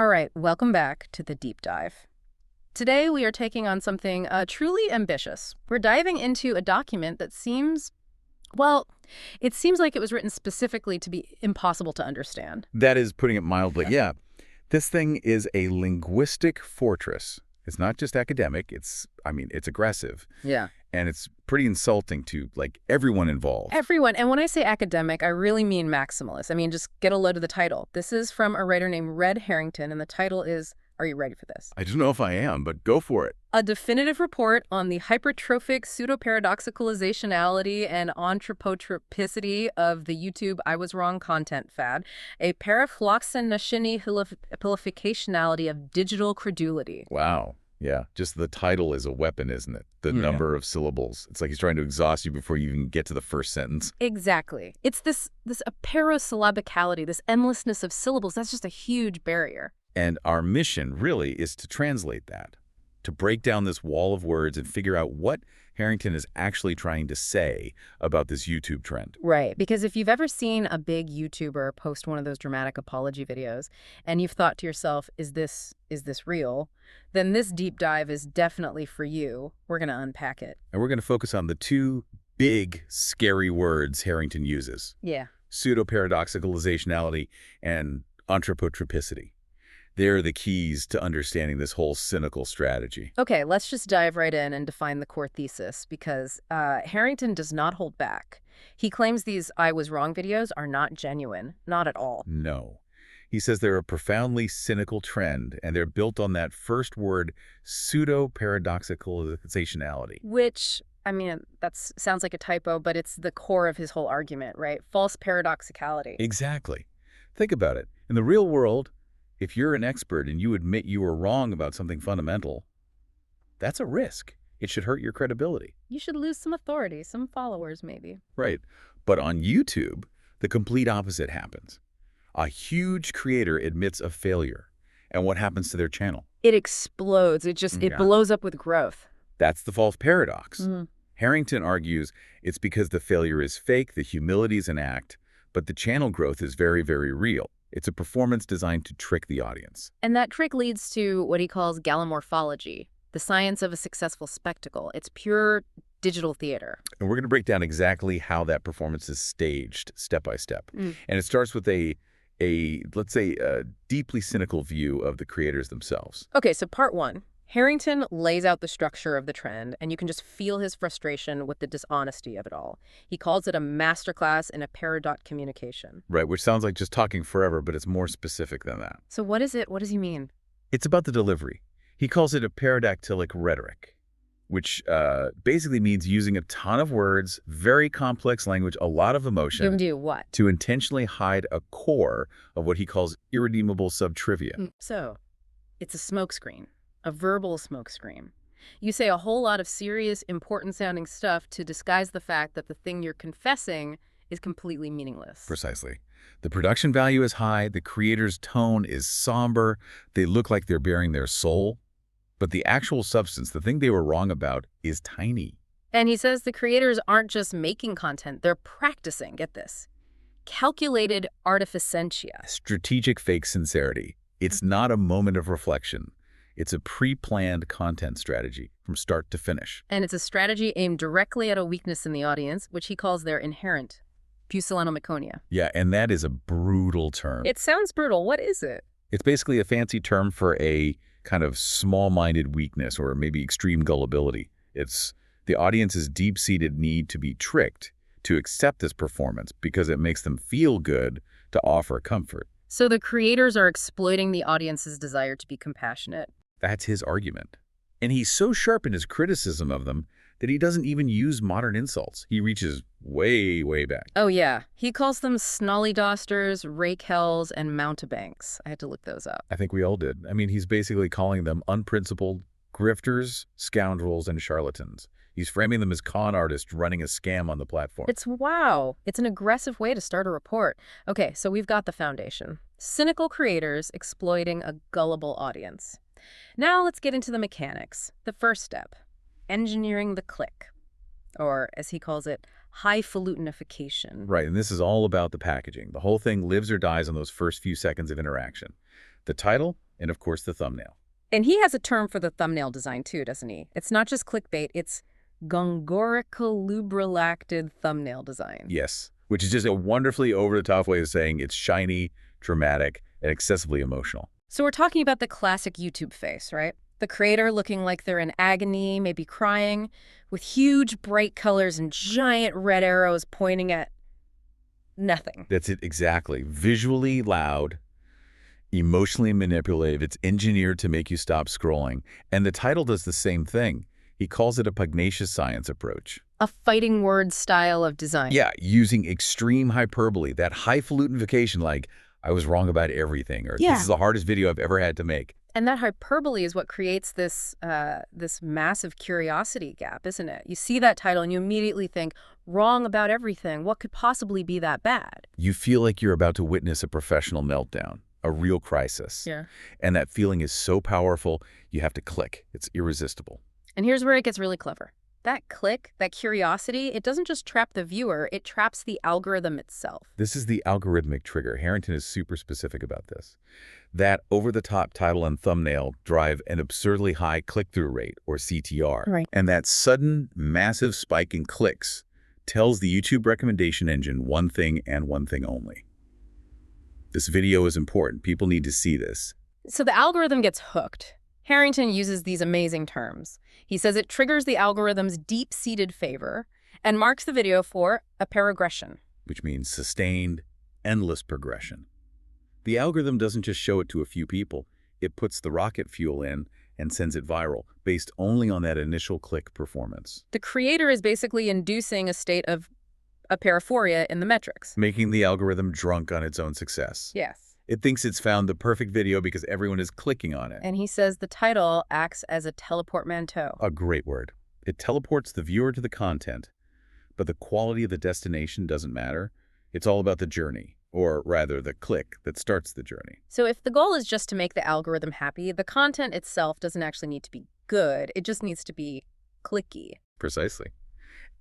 All right, welcome back to the deep dive. Today we are taking on something truly ambitious. We're diving into a document that seems, well, it seems like it was written specifically to be impossible to understand. That is putting it mildly. Yeah. This thing is a linguistic fortress. It's not just academic. It's aggressive. Yeah. And it's pretty insulting to, everyone involved. Everyone. And when I say academic, I really mean maximalist. Just get a load of the title. This is from a writer named Red Harrington, and the title is, are you ready for this? I don't know if I am, but go for it. A definitive report on the hypertrophic pseudo-paradoxicalizationality and anthropotropicity of the YouTube I was wrong content fad, a parafloxinationality of digital credulity. Wow. Yeah. Just the title is a weapon, isn't it? The number of syllables. It's like he's trying to exhaust you before you even get to the first sentence. Exactly. It's this apeirosyllabicality, this endlessness of syllables. That's just a huge barrier. And our mission really is to translate that, to break down this wall of words and figure out what Harrington is actually trying to say about this YouTube trend. Right, because if you've ever seen a big YouTuber post one of those dramatic apology videos and you've thought to yourself, is this real? Then this deep dive is definitely for you. We're going to unpack it. And we're going to focus on the two big, scary words Harrington uses. Yeah. Pseudo-paradoxicalizationality and anthropotropicity. They're the keys to understanding this whole cynical strategy. Okay, let's just dive right in and define the core thesis, because Harrington does not hold back. He claims these I was wrong videos are not genuine, not at all. No. He says they're a profoundly cynical trend, and they're built on that first word, pseudo-paradoxicalizationality. Which, that sounds like a typo, but it's the core of his whole argument, right? False paradoxicality. Exactly. Think about it. In the real world, if you're an expert and you admit you were wrong about something fundamental, that's a risk. It should hurt your credibility. You should lose some authority, some followers maybe. Right. But on YouTube, the complete opposite happens. A huge creator admits a failure. And what happens to their channel? It explodes. It blows up with growth. That's the false paradox. Harrington argues it's because the failure is fake, the humility is an act, but the channel growth is very, very real. It's a performance designed to trick the audience. And that trick leads to what he calls gallimorphology, the science of a successful spectacle. It's pure digital theater. And we're going to break down exactly how that performance is staged step by step. And it starts with let's say, a deeply cynical view of the creators themselves. Okay, so part one. Harrington lays out the structure of the trend, and you can just feel his frustration with the dishonesty of it all. He calls it a masterclass in a paradox communication. Right, which sounds like just talking forever, but it's more specific than that. So what is it? What does he mean? It's about the delivery. He calls it a paradactylic rhetoric, which basically means using a ton of words, very complex language, a lot of emotion. To do what? To intentionally hide a core of what he calls irredeemable sub-trivia. So, it's a smokescreen. A verbal smokescreen. You say a whole lot of serious, important-sounding stuff to disguise the fact that the thing you're confessing is completely meaningless. Precisely. The production value is high, the creator's tone is somber, they look like they're bearing their soul, but the actual substance, the thing they were wrong about, is tiny. And he says the creators aren't just making content, they're practicing, get this, calculated artificentia. Strategic fake sincerity. It's not a moment of reflection. It's a pre-planned content strategy from start to finish. And it's a strategy aimed directly at a weakness in the audience, which he calls their inherent pusillanimiconiae. Yeah, and that is a brutal term. It sounds brutal. What is it? It's basically a fancy term for a kind of small-minded weakness or maybe extreme gullibility. It's the audience's deep-seated need to be tricked, to accept this performance because it makes them feel good to offer comfort. So the creators are exploiting the audience's desire to be compassionate. That's his argument. And he's so sharp in his criticism of them that he doesn't even use modern insults. He reaches way, way back. Oh, yeah. He calls them snollydosters, rakehells, and mountebanks. I had to look those up. I think we all did. He's basically calling them unprincipled grifters, scoundrels, and charlatans. He's framing them as con artists running a scam on the platform. Wow. It's an aggressive way to start a report. Okay, so we've got the foundation. Cynical creators exploiting a gullible audience. Now let's get into the mechanics. The first step, engineering the click, or as he calls it, highfalutinification. Right, and this is all about the packaging. The whole thing lives or dies on those first few seconds of interaction. The title, and of course the thumbnail. And he has a term for the thumbnail design too, doesn't he? It's not just clickbait, it's gongorical-lubrelacted thumbnail design. Yes, which is just a wonderfully over-the-top way of saying it's shiny, dramatic, and excessively emotional. So we're talking about the classic YouTube face, right? The creator looking like they're in agony, maybe crying, with huge bright colors and giant red arrows pointing at nothing. That's it exactly. Visually loud, emotionally manipulative. It's engineered to make you stop scrolling. And the title does the same thing. He calls it a pugnacious science approach. A fighting word style of design. Yeah, using extreme hyperbole, that highfalutification like, I was wrong about everything, or this is the hardest video I've ever had to make. And that hyperbole is what creates this massive curiosity gap, isn't it? You see that title and you immediately think, wrong about everything. What could possibly be that bad? You feel like you're about to witness a professional meltdown, a real crisis. Yeah. And that feeling is so powerful, you have to click. It's irresistible. And here's where it gets really clever. That click, that curiosity, it doesn't just trap the viewer, it traps the algorithm itself. This is the algorithmic trigger. Harrington is super specific about this. That over-the-top title and thumbnail drive an absurdly high click-through rate, or CTR. Right. And that sudden, massive spike in clicks tells the YouTube recommendation engine one thing and one thing only. This video is important. People need to see this. So the algorithm gets hooked. Harrington uses these amazing terms. He says it triggers the algorithm's deep-seated favor and marks the video for a progression. Which means sustained, endless progression. The algorithm doesn't just show it to a few people. It puts the rocket fuel in and sends it viral, based only on that initial click performance. The creator is basically inducing a state of paraphoria in the metrics. Making the algorithm drunk on its own success. Yes. It thinks it's found the perfect video because everyone is clicking on it. And he says the title acts as a teleportmanteau. A great word. It teleports the viewer to the content, but the quality of the destination doesn't matter. It's all about the journey, or rather the click that starts the journey. So if the goal is just to make the algorithm happy, the content itself doesn't actually need to be good. It just needs to be clicky. Precisely.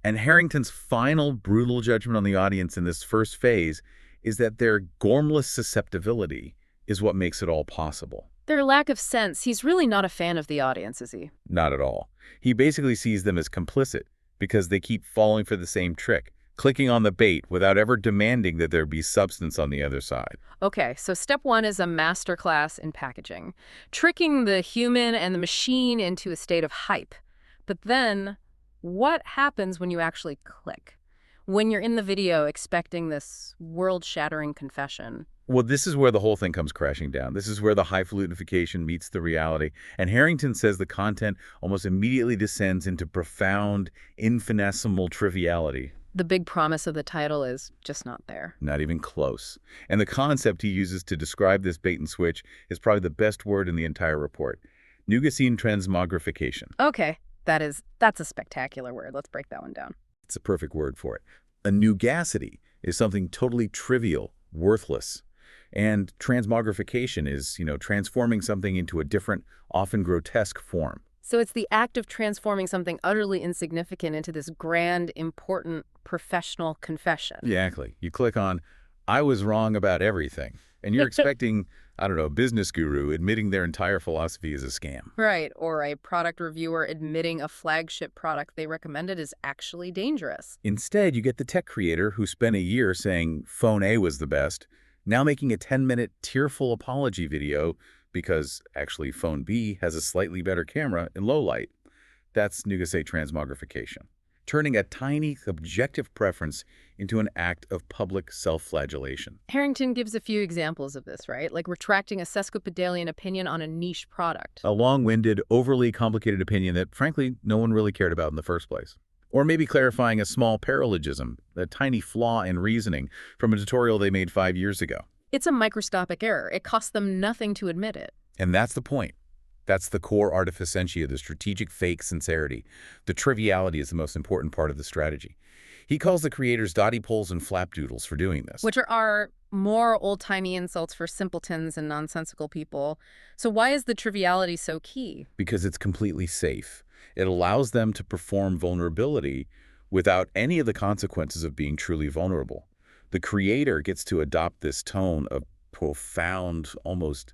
And Harrington's final brutal judgment on the audience in this first phase is that their gormless susceptibility is what makes it all possible. Their lack of sense. He's really not a fan of the audience, is he? Not at all. He basically sees them as complicit because they keep falling for the same trick, clicking on the bait without ever demanding that there be substance on the other side. Okay, so step one is a masterclass in packaging, tricking the human and the machine into a state of hype. But then, what happens when you actually click? When you're in the video expecting this world-shattering confession? Well, this is where the whole thing comes crashing down. This is where the highfalutification meets the reality. And Harrington says the content almost immediately descends into profound, infinitesimal triviality. The big promise of the title is just not there. Not even close. And the concept he uses to describe this bait and switch is probably the best word in the entire report. Nugacine transmogrification. Okay, that's a spectacular word. Let's break that one down. It's a perfect word for it. A nugacity is something totally trivial, worthless. And transmogrification is, transforming something into a different, often grotesque form. So it's the act of transforming something utterly insignificant into this grand, important, professional confession. Exactly. You click on, I was wrong about everything. And you're expecting, I don't know, a business guru admitting their entire philosophy is a scam. Right. Or a product reviewer admitting a flagship product they recommended is actually dangerous. Instead, you get the tech creator who spent a year saying phone A was the best, now making a 10-minute tearful apology video because actually phone B has a slightly better camera in low light. That's Nugacite transmogrification, turning a tiny subjective preference into an act of public self-flagellation. Harrington gives a few examples of this, right? Like retracting a sesquipedalian opinion on a niche product. A long-winded, overly complicated opinion that, frankly, no one really cared about in the first place. Or maybe clarifying a small paralogism, a tiny flaw in reasoning from a tutorial they made 5 years ago. It's a microscopic error. It costs them nothing to admit it. And that's the point. That's the core artificentia, the strategic fake sincerity. The triviality is the most important part of the strategy. He calls the creators dotty poles and flapdoodles for doing this. Which are more old-timey insults for simpletons and nonsensical people. So why is the triviality so key? Because it's completely safe. It allows them to perform vulnerability without any of the consequences of being truly vulnerable. The creator gets to adopt this tone of profound, almost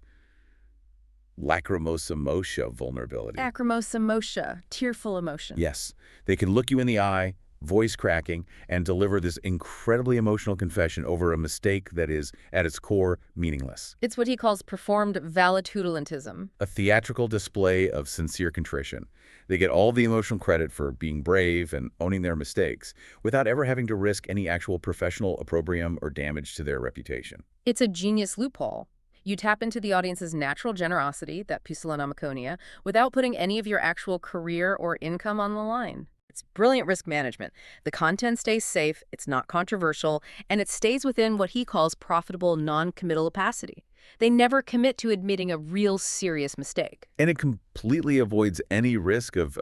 lacrimosa vulnerability. Acrimosa, tearful emotion. Yes, they can look you in the eye, voice cracking, and deliver this incredibly emotional confession over a mistake that is, at its core, meaningless. It's what he calls performed valitulentism. A theatrical display of sincere contrition. They get all the emotional credit for being brave and owning their mistakes without ever having to risk any actual professional opprobrium or damage to their reputation. It's a genius loophole. You tap into the audience's natural generosity, that pusillanimiconium, without putting any of your actual career or income on the line. It's brilliant risk management. The content stays safe, it's not controversial, and it stays within what he calls profitable non-committal opacity. They never commit to admitting a real serious mistake. And it completely avoids any risk of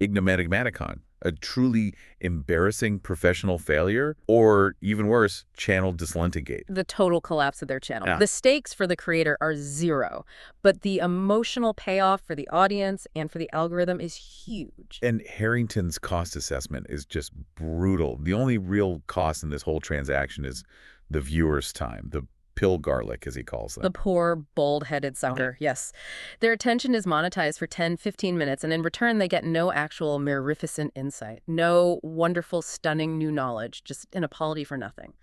ignomaticon, a truly embarrassing professional failure, or even worse, channel dislentigate. The total collapse of their channel. Yeah. The stakes for the creator are zero, but the emotional payoff for the audience and for the algorithm is huge. And Harrington's cost assessment is just brutal. The only real cost in this whole transaction is the viewer's time, the pill garlic, as he calls them. The poor, bald-headed sucker, yes. Their attention is monetized for 10, 15 minutes, and in return they get no actual mirificent insight, no wonderful, stunning new knowledge, just an apology for nothing.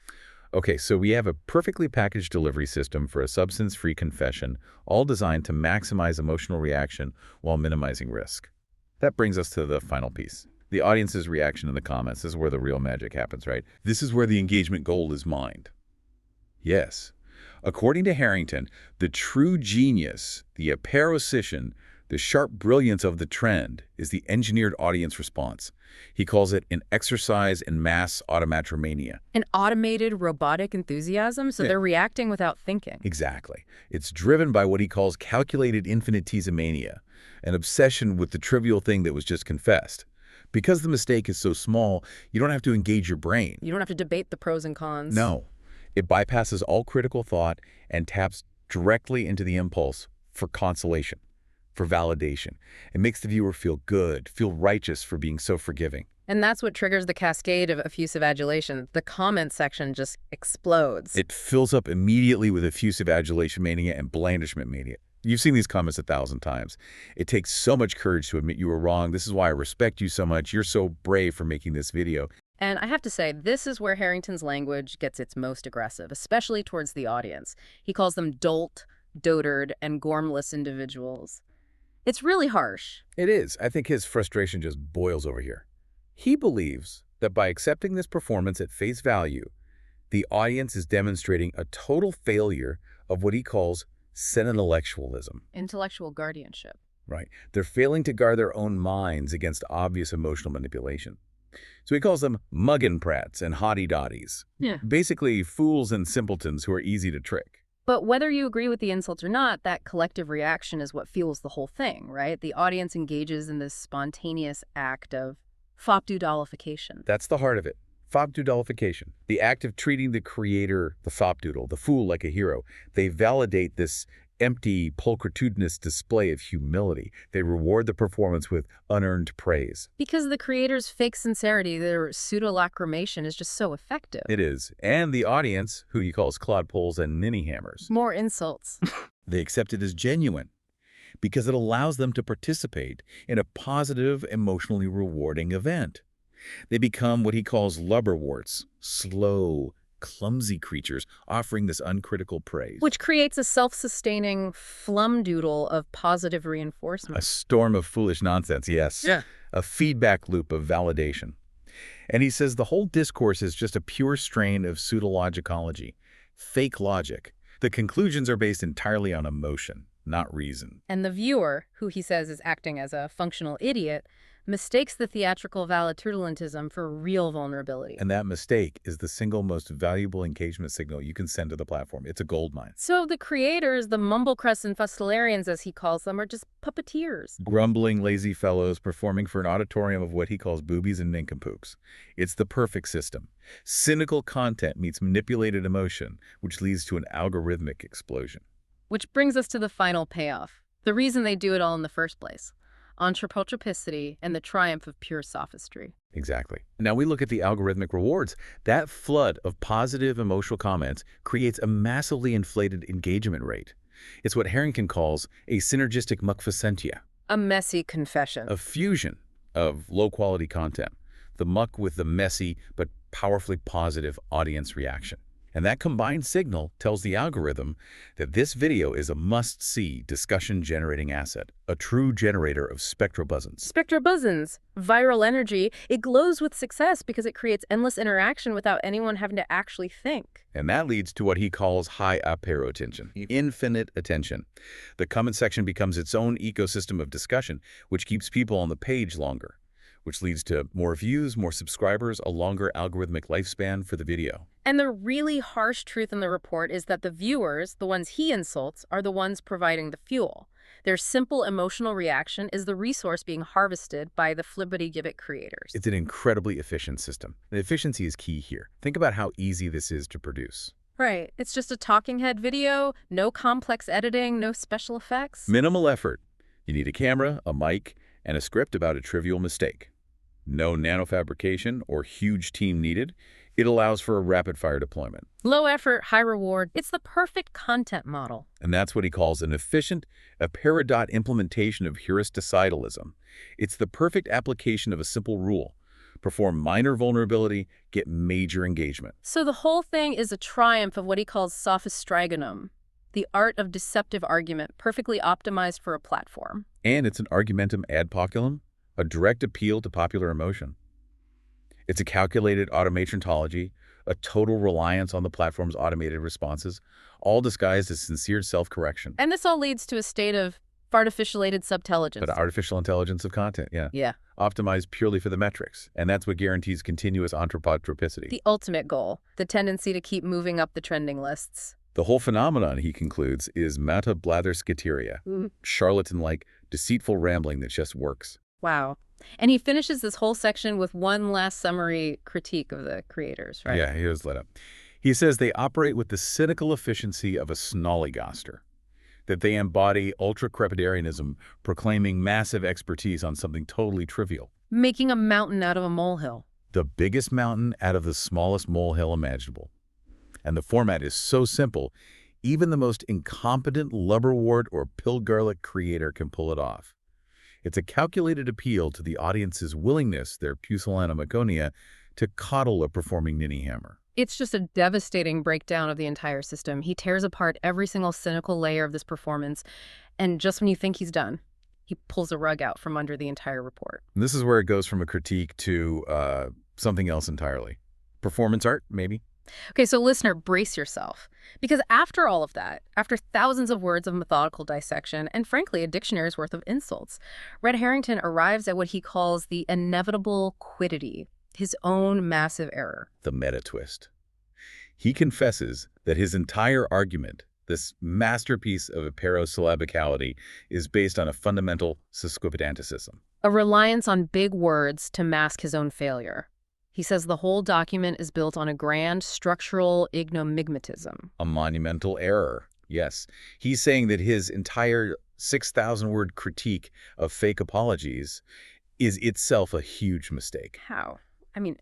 Okay, so we have a perfectly packaged delivery system for a substance-free confession, all designed to maximize emotional reaction while minimizing risk. That brings us to the final piece. The audience's reaction in the comments. This is where the real magic happens, right? This is where the engagement goal is mined. Yes. According to Harrington, the true genius, the apparosician, the sharp brilliance of the trend is the engineered audience response. He calls it an exercise in mass automatromania. An automated robotic enthusiasm, so they're reacting without thinking. Exactly. It's driven by what he calls calculated infinitesimania, an obsession with the trivial thing that was just confessed. Because the mistake is so small, you don't have to engage your brain. You don't have to debate the pros and cons. No. It bypasses all critical thought and taps directly into the impulse for consolation, for validation. It makes the viewer feel good, feel righteous for being so forgiving. And that's what triggers the cascade of effusive adulation. The comment section just explodes. It fills up immediately with effusive adulation mania and blandishment mania. You've seen these comments 1,000 times. It takes so much courage to admit you were wrong. This is why I respect you so much. You're so brave for making this video. And I have to say, this is where Harrington's language gets its most aggressive, especially towards the audience. He calls them dolt, dotard, and gormless individuals. It's really harsh. It is. I think his frustration just boils over here. He believes that by accepting this performance at face value, the audience is demonstrating a total failure of what he calls senintellectualism. Intellectual guardianship. Right. They're failing to guard their own minds against obvious emotional manipulation. So he calls them muggenprats and hottie-dotties. Yeah. Basically, fools and simpletons who are easy to trick. But whether you agree with the insults or not, that collective reaction is what fuels the whole thing, right? The audience engages in this spontaneous act of fopdoodleification. That's the heart of it. Fopdoodleification. The act of treating the creator, the fopdoodle, the fool, like a hero. They validate this empty, pulchritudinous display of humility. They reward the performance with unearned praise. Because the creator's fake sincerity, their pseudo-lacrimation, is just so effective. It is. And the audience, who he calls clodpoles and ninny hammers, More insults. they accept it as genuine because it allows them to participate in a positive, emotionally rewarding event. They become what he calls lubberworts, slow, clumsy creatures offering this uncritical praise. Which creates a self-sustaining flumdoodle of positive reinforcement. A storm of foolish nonsense, yes. Yeah. A feedback loop of validation. And he says the whole discourse is just a pure strain of pseudologicology, fake logic. The conclusions are based entirely on emotion, not reason. And the viewer, who he says is acting as a functional idiot, mistakes the theatrical valitulentism for real vulnerability. And that mistake is the single most valuable engagement signal you can send to the platform. It's a goldmine. So the creators, the mumblecrests and fustelarians, as he calls them, are just puppeteers. Grumbling, lazy fellows performing for an auditorium of what he calls boobies and nincompoops. It's the perfect system. Cynical content meets manipulated emotion, which leads to an algorithmic explosion. Which brings us to the final payoff. The reason they do it all in the first place. Anthropopatry and the triumph of pure sophistry. Exactly. Now we look at the algorithmic rewards. That flood of positive emotional comments creates a massively inflated engagement rate. It's what Harrington calls a synergistic muckfacentia, A messy confession. a fusion of low-quality content, the muck with the messy but powerfully positive audience reaction. And that combined signal tells the algorithm that this video is a must-see discussion-generating asset, a true generator of spectrobuzzins. Spectrobuzzins, viral energy. It glows with success because it creates endless interaction without anyone having to actually think. And that leads to what he calls high apero attention, infinite attention. The comment section becomes its own ecosystem of discussion, which keeps people on the page longer, which leads to more views, more subscribers, a longer algorithmic lifespan for the video. And the really harsh truth in the report is that the viewers, the ones he insults, are the ones providing the fuel. Their simple emotional reaction is the resource being harvested by the flippity-gibbet creators. It's an incredibly efficient system. The efficiency is key here. Think about how easy this is to produce. Right. It's just a talking head video, no complex editing, no special effects. Minimal effort. You need a camera, a mic, and a script about a trivial mistake. No nanofabrication or huge team needed. It allows for a rapid-fire deployment. Low effort, high reward. It's the perfect content model. And that's what he calls an efficient, apparidot implementation of heuristicidalism. It's the perfect application of a simple rule. Perform minor vulnerability, get major engagement. So the whole thing is a triumph of what he calls sophistragonum, the art of deceptive argument, perfectly optimized for a platform. And it's an argumentum ad populum, a direct appeal to popular emotion. It's a calculated automatrontology, a total reliance on the platform's automated responses, all disguised as sincere self-correction. And this all leads to a state of artificialated subtelligence. But artificial intelligence of content, yeah. Yeah. Optimized purely for the metrics. And that's what guarantees continuous anthropotropicity. The ultimate goal, the tendency to keep moving up the trending lists. The whole phenomenon, he concludes, is meta-blatherskiteria, charlatan-like, deceitful rambling that just works. Wow. And he finishes this whole section with one last summary critique of the creators, right? Yeah, he was lit up. He says they operate with the cynical efficiency of a snollygoster, that they embody ultra-crepidarianism, proclaiming massive expertise on something totally trivial. Making a mountain out of a molehill. The biggest mountain out of the smallest molehill imaginable. And the format is so simple, even the most incompetent lubberwort or pill-garlic creator can pull it off. It's a calculated appeal to the audience's willingness, their pusillanimiconiae, to coddle a performing ninny hammer. It's just a devastating breakdown of the entire system. He tears apart every single cynical layer of this performance, and just when you think he's done, he pulls a rug out from under the entire report. And this is where it goes from a critique to something else entirely. Performance art, maybe? Okay, so listener, brace yourself. Because after all of that, after thousands of words of methodical dissection, and frankly, a dictionary's worth of insults, Red Harrington arrives at what he calls the inevitable quiddity, his own massive error. The meta-twist. He confesses that his entire argument, this masterpiece of aperosyllabicality, is based on a fundamental sesquipedanticism. A reliance on big words to mask his own failure. He says the whole document is built on a grand structural ignomigmatism. A monumental error, yes. He's saying that his entire 6,000-word critique of fake apologies is itself a huge mistake. How? I mean,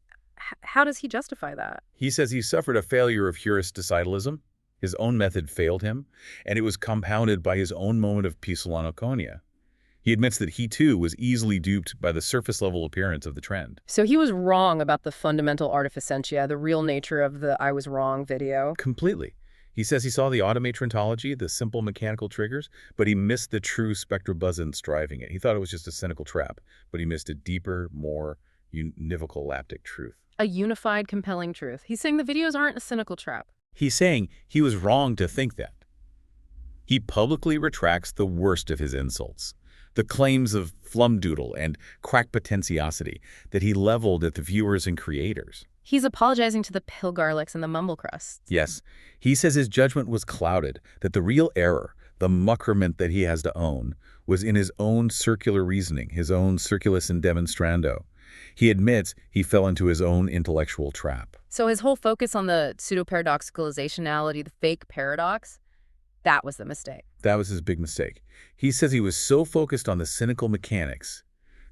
how does he justify that? He says he suffered a failure of heuristicidalism. His own method failed him, and it was compounded by his own moment of pusillanimiconiae. He admits that he, too, was easily duped by the surface-level appearance of the trend. So he was wrong about the fundamental artificentia, the real nature of the I was wrong video? Completely. He says he saw the automatrontology, the simple mechanical triggers, but he missed the true spectrobuzzins driving it. He thought it was just a cynical trap, but he missed a deeper, more univocal-laptic truth. A unified, compelling truth. He's saying the videos aren't a cynical trap. He's saying he was wrong to think that. He publicly retracts the worst of his insults. The claims of flumdoodle and crackpotentiosity that he leveled at the viewers and creators. He's apologizing to the pillgarlics and the mumblecrusts. Yes, he says his judgment was clouded, that the real error, the muckerment that he has to own, was in his own circular reasoning, his own circulus in demonstrando. He admits he fell into his own intellectual trap. So his whole focus on the pseudo-paradoxicalizationality, the fake paradox, that was the mistake. That was his big mistake. He says he was so focused on the cynical mechanics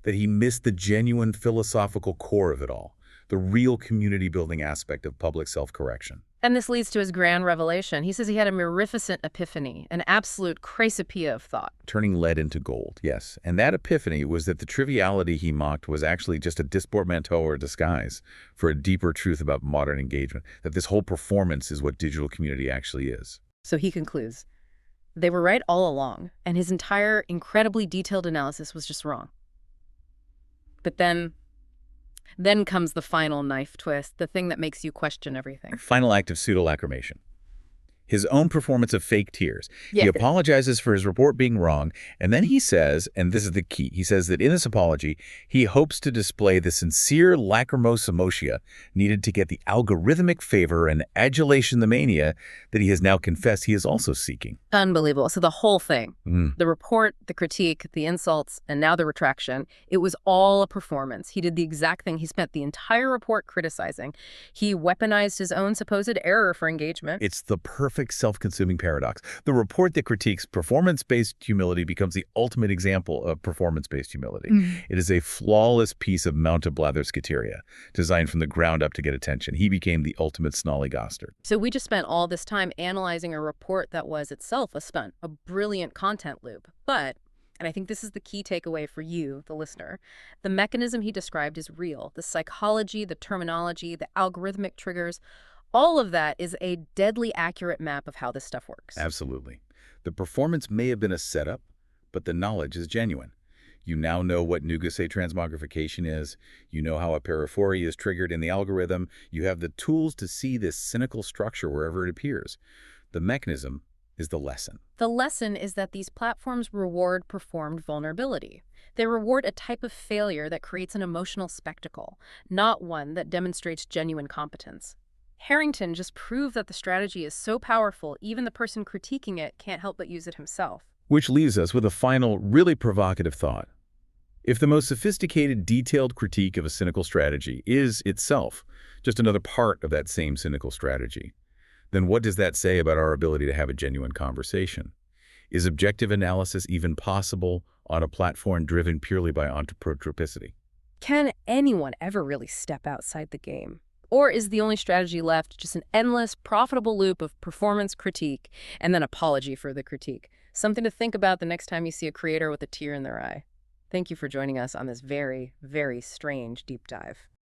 that he missed the genuine philosophical core of it all, the real community-building aspect of public self-correction. And this leads to his grand revelation. He says he had a mirificent epiphany, an absolute chrysopoeia of thought. Turning lead into gold, yes. And that epiphany was that the triviality he mocked was actually just a disportmanteau or disguise for a deeper truth about modern engagement, that this whole performance is what digital community actually is. So he concludes, they were right all along, and his entire incredibly detailed analysis was just wrong. But then comes the final knife twist, the thing that makes you question everything. Final act of pseudo-lacrimation. His own performance of fake tears. Yeah. He apologizes for his report being wrong, and then he says, and this is the key, he says that in this apology, he hopes to display the sincere lacrimose emotia needed to get the algorithmic favor and adulation the mania that he has now confessed he is also seeking. Unbelievable. So the whole thing, the report, the critique, the insults, and now the retraction, it was all a performance. He did the exact thing. He spent the entire report criticizing. He weaponized his own supposed error for engagement. It's the perfect self-consuming paradox. The report that critiques performance-based humility becomes the ultimate example of performance-based humility. It is a flawless piece of mounted blatherskateria, designed from the ground up to get attention. He became the ultimate snollygoster. So we just spent all this time analyzing a report that was itself a stunt, a brilliant content loop. But, and I think this is the key takeaway for you, the listener, the mechanism he described is real. The psychology, the terminology, the algorithmic triggers, all of that is a deadly accurate map of how this stuff works. Absolutely. The performance may have been a setup, but the knowledge is genuine. You now know what Nougat transmogrification is. You know how a paraphoria is triggered in the algorithm. You have the tools to see this cynical structure wherever it appears. The mechanism is the lesson. The lesson is that these platforms reward performed vulnerability. They reward a type of failure that creates an emotional spectacle, not one that demonstrates genuine competence. Harrington just proved that the strategy is so powerful, even the person critiquing it can't help but use it himself. Which leaves us with a final, really provocative thought. If the most sophisticated, detailed critique of a cynical strategy is itself just another part of that same cynical strategy, then what does that say about our ability to have a genuine conversation? Is objective analysis even possible on a platform driven purely by anthropopropicity? Can anyone ever really step outside the game? Or is the only strategy left just an endless, profitable loop of performance critique and then apology for the critique? Something to think about the next time you see a creator with a tear in their eye. Thank you for joining us on this very, very strange deep dive.